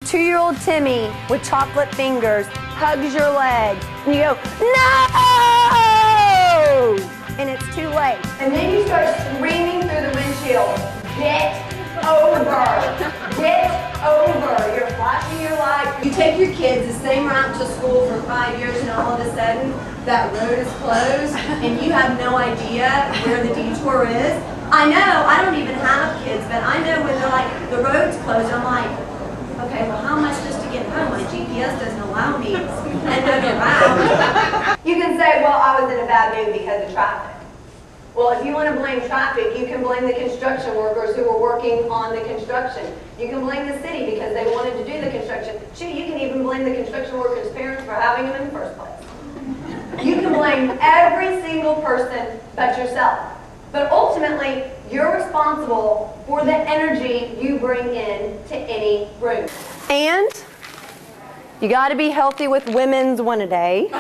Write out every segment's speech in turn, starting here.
2-year-old Timmy with chocolate fingers hugs your leg and you go, no! And it's too late. And then you start screaming through the windshield, get over, get over. You're flashing your light. You take your kids the same route to school for 5 years and all of a sudden that road is closed and you have no idea where the detour is. I know, I don't even have kids, but I know when they're like, the road's closed, I'm like, okay, well how much just to get home? My GPS doesn't allow me another route. You can say, well, I was in a bad mood because of traffic. Well, if you want to blame traffic, you can blame the construction workers who were working on the construction. You can blame the city because they wanted to do the construction. Shoot, you can even blame the construction workers' parents for having them in the first place. You can blame every single person but yourself. But ultimately, you're responsible for the energy you bring in to any room. And you got to be healthy with women's one a day.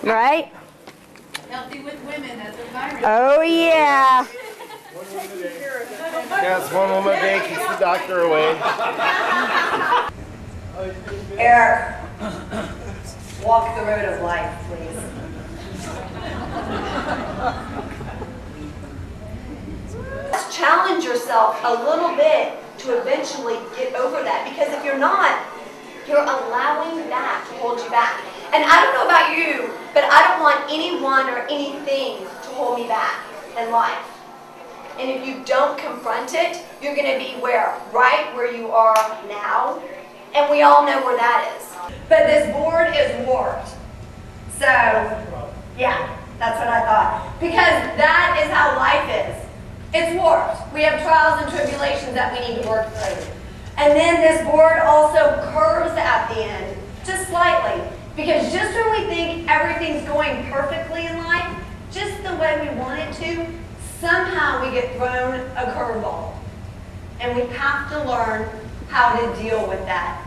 Right? Healthy with women, that's a virus. Oh, yeah. Yes, one woman a day keeps the doctor away. Eric, walk the road of life, please. Challenge yourself a little bit to eventually get over that, because if you're not, you're allowing that to hold you back. And I don't know about you, but I don't want anyone or anything to hold me back in life. And if you don't confront it, you're going to be where? Right where you are now. And we all know where that is. But this board is warped. So, yeah, that's what I thought. Because that is how life is. It's warped. We have trials and tribulations that we need to work through. And then this board also curves at the end, just slightly. Because just when we think everything's going perfectly in life, just the way we want it to, somehow we get thrown a curveball. And we have to learn how to deal with that.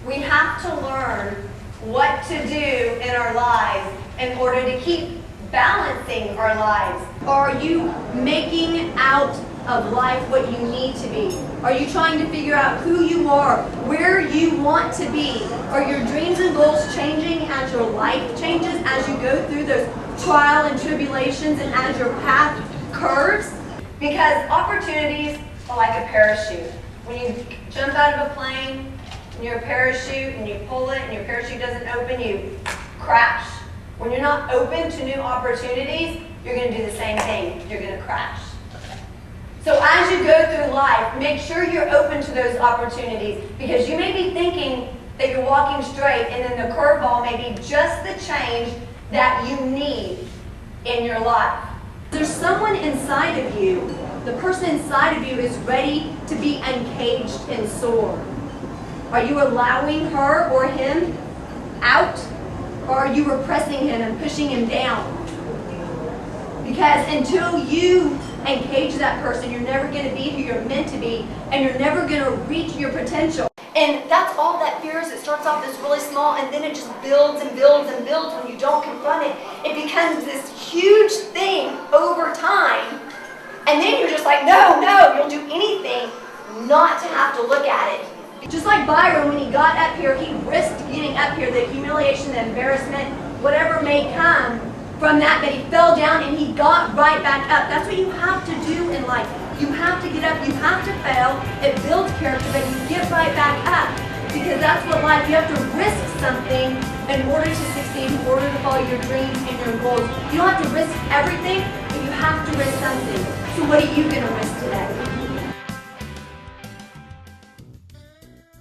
We have to learn what to do in our lives in order to keep balancing our lives. Are you making out of life what you need to be? Are you trying to figure out who you are, where you want to be? Are your dreams and goals changing as your life changes, as you go through those trial and tribulations and as your path curves? Because opportunities are like a parachute. When you jump out of a plane and you're a parachute and you pull it and your parachute doesn't open, you crash. When you're not open to new opportunities, you're going to do the same thing. You're going to crash. So as you go through life, make sure you're open to those opportunities, because you may be thinking that you're walking straight and then the curveball may be just the change that you need in your life. There's someone inside of you, the person inside of you is ready to be uncaged and soar. Are you allowing her or him out? Or are you repressing him and pushing him down? Because until you engage that person, you're never going to be who you're meant to be, and you're never going to reach your potential. And that's all that fear is. It starts off as really small, and then it just builds and builds and builds. When you don't confront it, it becomes this huge thing over time. And then you're just like, no, you'll do anything not to have to look at it. Just like Byron, when he got up here, he risked getting up here, the humiliation, the embarrassment, whatever may come from that, but he fell down and he got right back up. That's what you have to do in life. You have to get up, you have to fail. It builds character, but you get right back up. Because that's what life, you have to risk something in order to succeed, in order to follow your dreams and your goals. You don't have to risk everything, but you have to risk something. So what are you going to risk today?